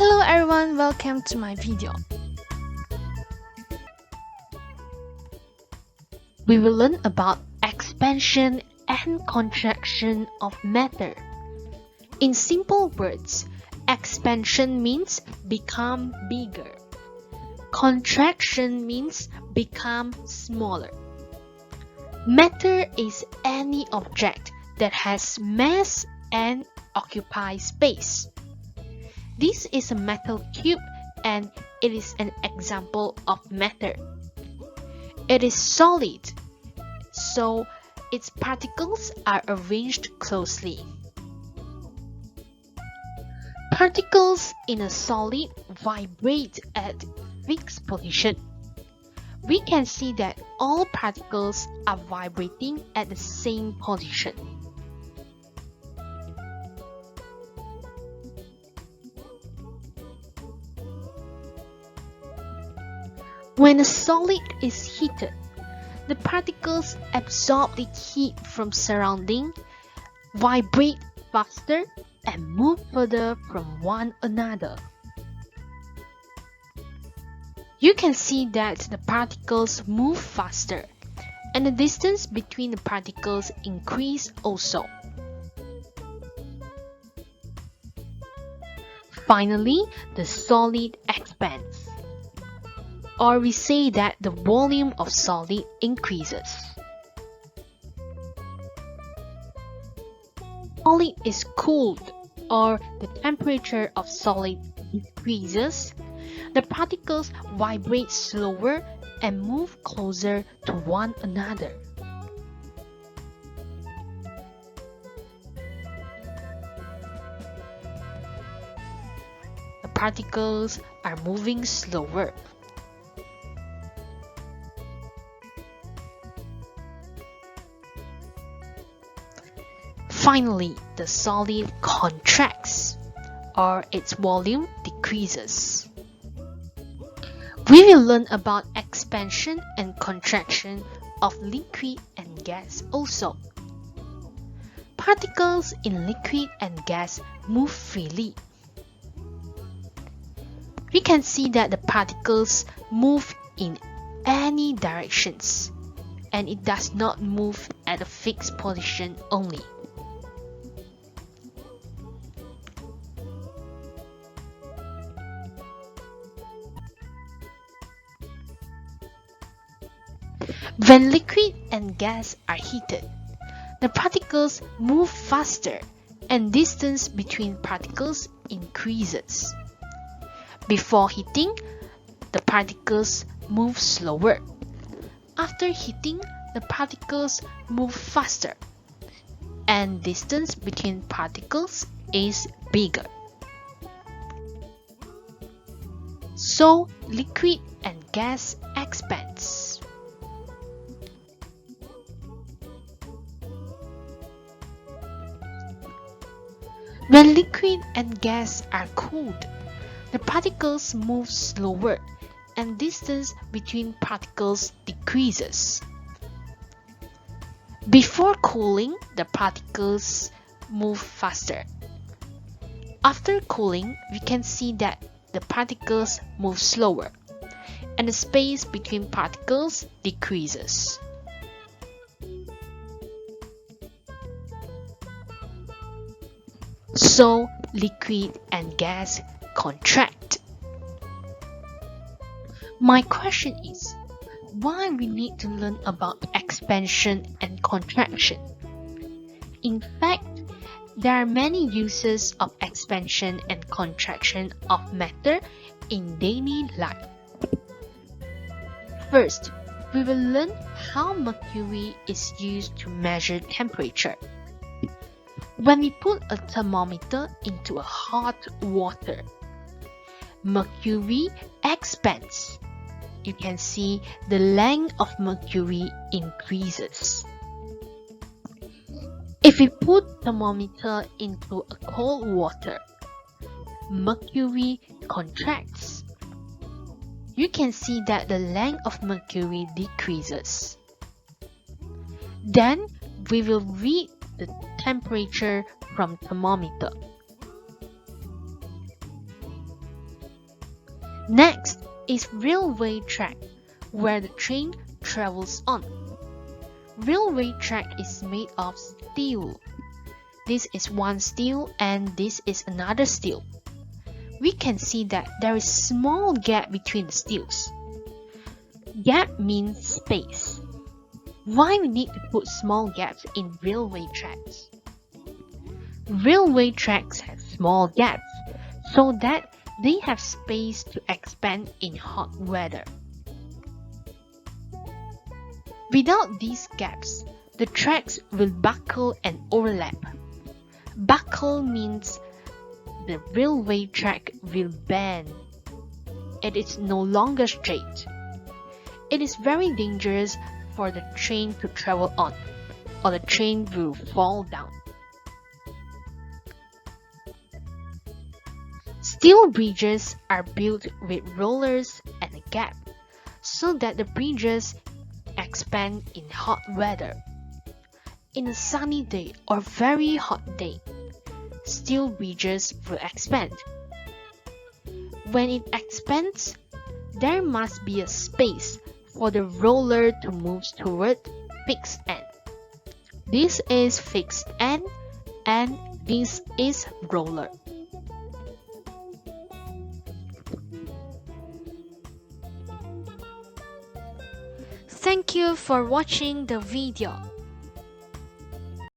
Hello everyone, welcome to my video. We will learn about expansion and contraction of matter. In simple words, expansion means become bigger. Contraction means become smaller. Matter is any object that has mass and occupies space. This is a metal cube and it is an example of matter. It is solid, so its particles are arranged closely. Particles in a solid vibrate at fixed position. We can see that all particles are vibrating at the same position. When a solid is heated, the particles absorb the heat from surrounding, vibrate faster, and move further from one another. You can see that the particles move faster, and the distance between the particles increase also. Finally, the solid expands, or we say that the volume of solid increases. Solid is cooled, or the temperature of solid decreases. The particles vibrate slower and move closer to one another. The particles are moving slower. Finally, the solid contracts, or its volume decreases. We will learn about expansion and contraction of liquid and gas also. Particles in liquid and gas move freely. We can see that the particles move in any directions, and it does not move at a fixed position only. When liquid and gas are heated, the particles move faster and distance between particles increases. Before heating, the particles move slower. After heating, the particles move faster, and distance between particles is bigger. So, liquid and gas expands. When liquid and gas are cooled, the particles move slower and distance between particles decreases. Before cooling, the particles move faster. After cooling, we can see that the particles move slower and the space between particles decreases. So, liquid and gas contract. My question is, why we need to learn about expansion and contraction? In fact, there are many uses of expansion and contraction of matter in daily life. First, we will learn how mercury is used to measure temperature. When we put a thermometer into a hot water, mercury expands. You can see the length of mercury increases. If we put thermometer into a cold water, mercury contracts. You can see that the length of mercury decreases. Then we will read the temperature from thermometer. Next is railway track, where the train travels on. Railway track is made of steel. This is one steel and this is another steel. We can see that there is a small gap between the steels. Gap means space. Why we need to put small gaps in railway tracks? Railway tracks have small gaps so that they have space to expand in hot weather. Without these gaps, the tracks will buckle and overlap. Buckle means the railway track will bend. It is no longer straight. It is very dangerous for the train to travel on, or the train will fall down. Steel bridges are built with rollers and a gap, so that the bridges expand in hot weather. In a sunny day or very hot day, steel bridges will expand. When it expands, there must be a space for the roller to move toward fixed end. This is fixed end and this is roller. Thank you for watching the video.